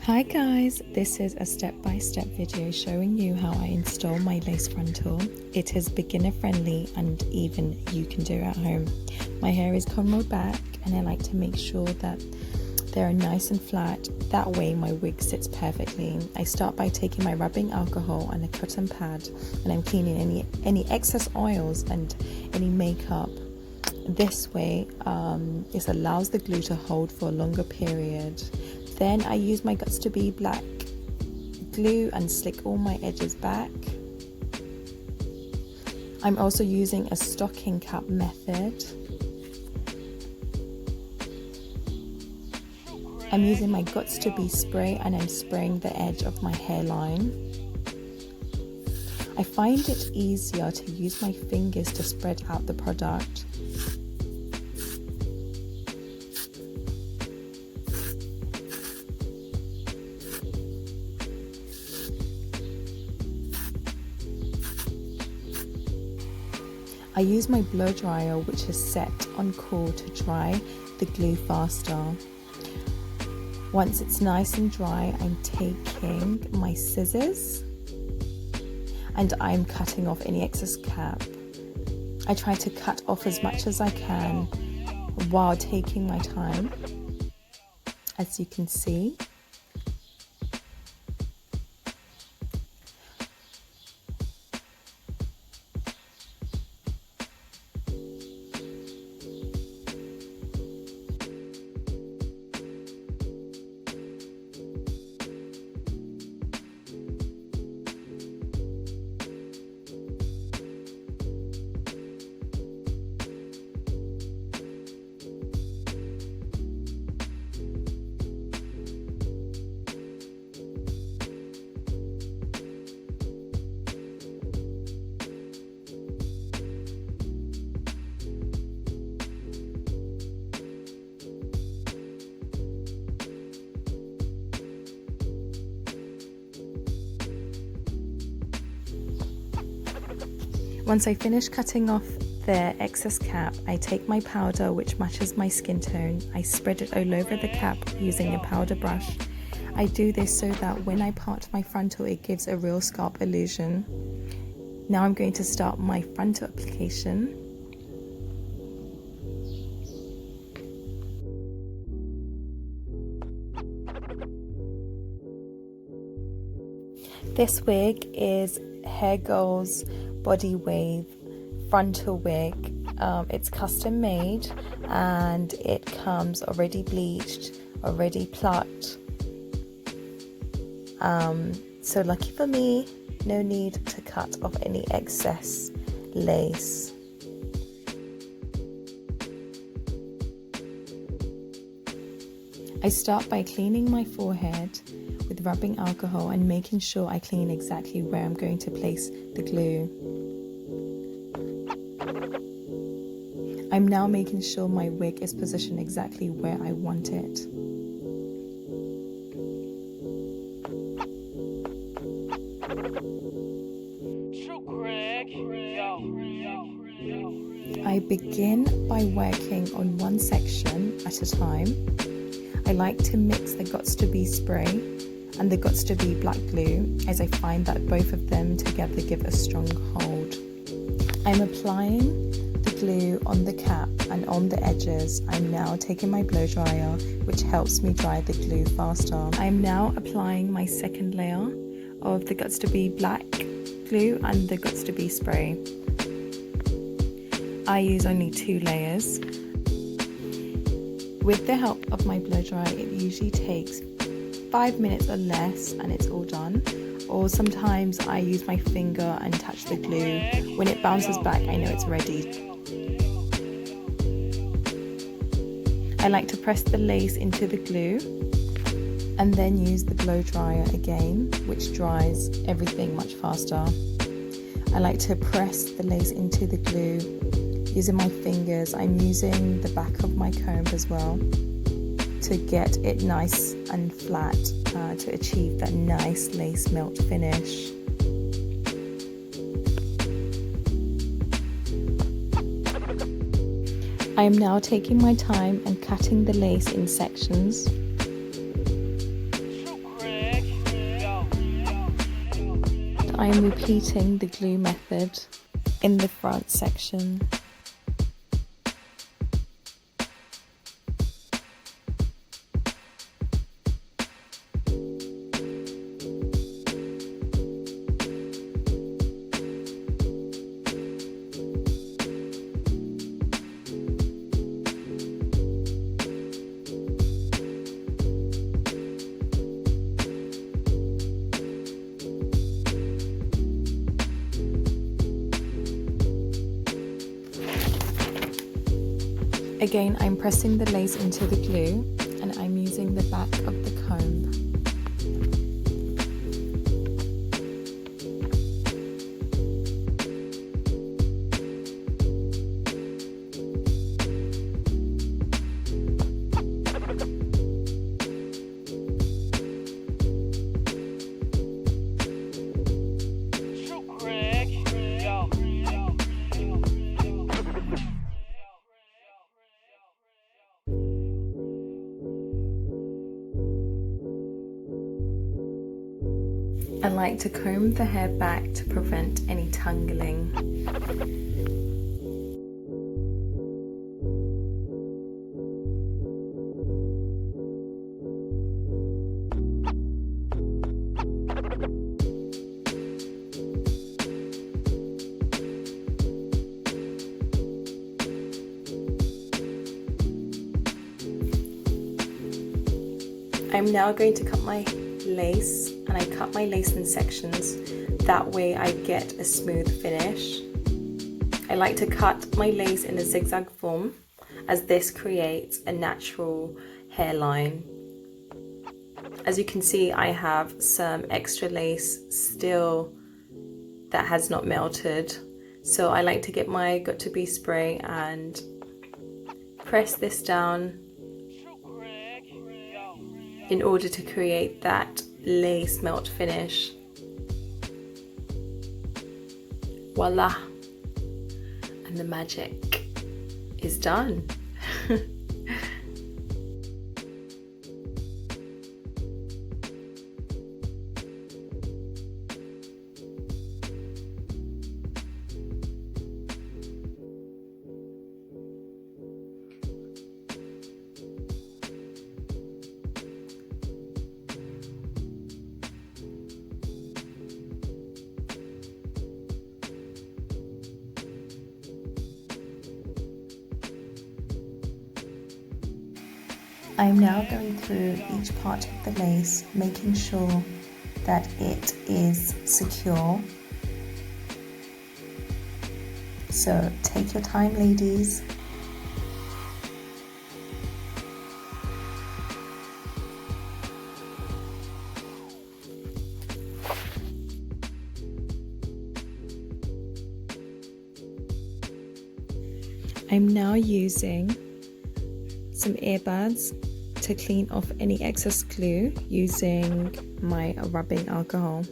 Hi guys, this is a step-by-step video showing you how I install my lace frontal. It is beginner friendly and even you can do it at home. My hair is cornrowed back and I like to make sure that they're nice and flat. That way my wig sits perfectly. I start by taking my rubbing alcohol and a cotton pad and I'm cleaning any excess oils and any makeup. This way this allows the glue to hold for a longer period. Then I use my Guts to Be black glue and slick all my edges back. I'm also using a stocking cap method. I'm using my Guts to Be spray and I'm spraying the edge of my hairline. I find it easier to use my fingers to spread out the product. I use my blow dryer, which is set on cool to dry the glue faster. Once it's nice and dry, I'm taking my scissors and I'm cutting off any excess cap. I try to cut off as much as I can while taking my time, as you can see. Once I finish cutting off the excess cap, I take my powder which matches my skin tone. I spread it all over the cap using a powder brush. I do this so that when I part my frontal it gives a real scalp illusion. Now I'm going to start my frontal application. This wig is Hairgoals BODYWAVE frontal wig. It's custom made and it comes already bleached, already plucked. So lucky for me, no need to cut off any excess lace. I start by cleaning my forehead with rubbing alcohol and making sure I clean exactly where I'm going to place the glue. I'm now making sure my wig is positioned exactly where I want it. I begin by working on one section at a time. I like to mix the Guts to Be spray and the Guts to Be black glue, as I find that both of them together give a strong hold. I'm applying the glue on the cap and on the edges. I'm now taking my blow dryer, which helps me dry the glue faster. I'm now applying my second layer of the Guts to Be black glue and the Guts to Be spray. I use only 2 layers. With the help of my blow dryer, it usually takes 5 minutes or less and it's all done. Or sometimes I use my finger and touch the glue. When it bounces back, I know it's ready. I like to press the lace into the glue and then use the blow dryer again, which dries everything much faster. I like to press the lace into the glue using my fingers. I'm using the back of my comb as well to get it nice and flat to achieve that nice lace melt finish. I am now taking my time and cutting the lace in sections. I'm repeating the glue method in the front section. Again, I'm pressing the lace into the glue and I'm using the back of the comb. I like to comb the hair back to prevent any tangling. I'm now going to cut my lace, and I cut my lace in sections, that way I get a smooth finish. I like to cut my lace in a zigzag form as this creates a natural hairline. As you can see, I have some extra lace still that has not melted, so I like to get my got2b spray and press this down in order to create that lace melt finish. Voila! And the magic is done. I'm now going through each part of the lace, making sure that it is secure. So take your time, ladies. I'm now using some earbuds to clean off any excess glue using my rubbing alcohol.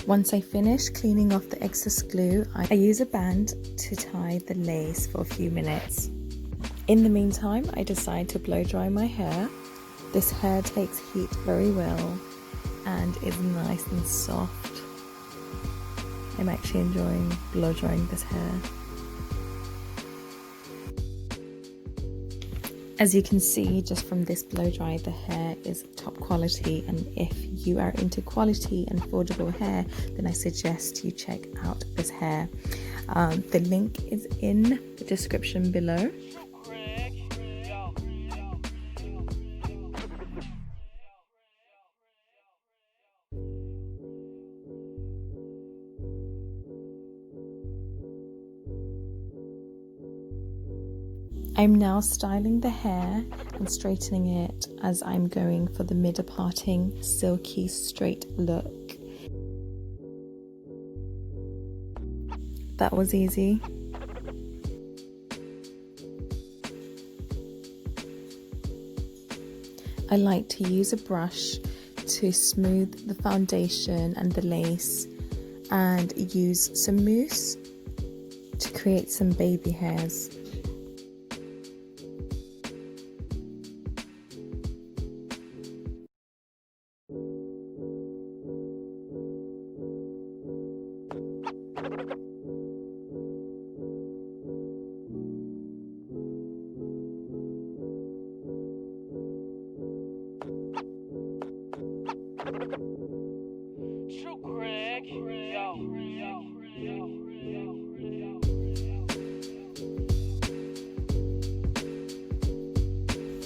Once I finish cleaning off the excess glue, I use a band to tie the lace for a few minutes. In the meantime, I decide to blow dry my hair. This hair takes heat very well and is nice and soft. I'm actually enjoying blow drying this hair. As you can see just from this blow dry, the hair is top quality, and if you are into quality and affordable hair, then I suggest you check out this hair. The link is in the description below. I'm now styling the hair and straightening it as I'm going for the mid-parting, silky, straight look. That was easy. I like to use a brush to smooth the foundation and the lace, and use some mousse to create some baby hairs.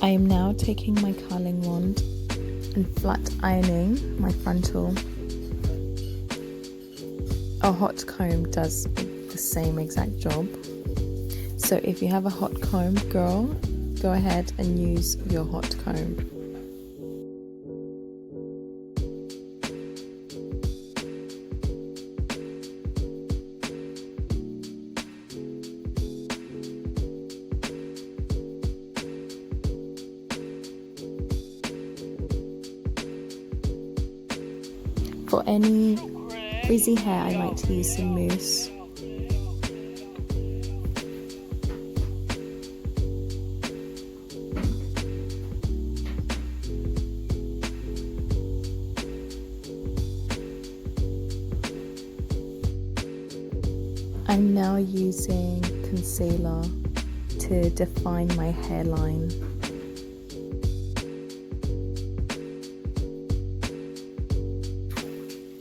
I am now taking my curling wand and flat ironing my frontal. A hot comb does the same exact job. So if you have a hot comb, girl, go ahead and use your hot comb. For any frizzy hair, I like to use some mousse. I'm now using concealer to define my hairline.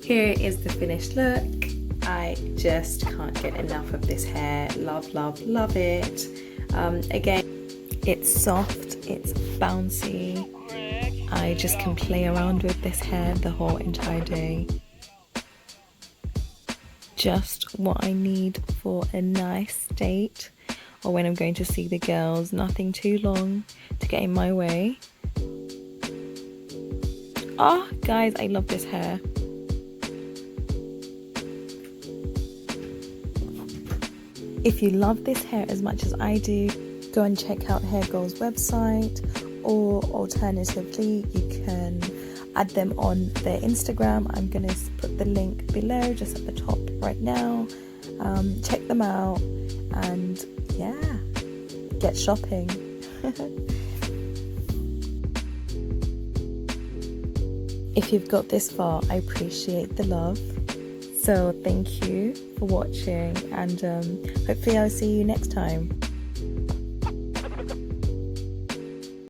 Here is the finished look. I just can't get enough of this hair. Love, love, love it. Again, it's soft, it's bouncy. I just can play around with this hair the whole entire day. Just what I need for a nice date or when I'm going to see the girls. Nothing too long to get in my way. Oh, guys, I love this hair. If you love this hair as much as I do, go and check out hairgoals' website, or alternatively you can add them on their Instagram. I'm going to put the link below, just at the top right now. Check them out and yeah, get shopping. If you've got this far, I appreciate the love. So thank you for watching, and hopefully I'll see you next time.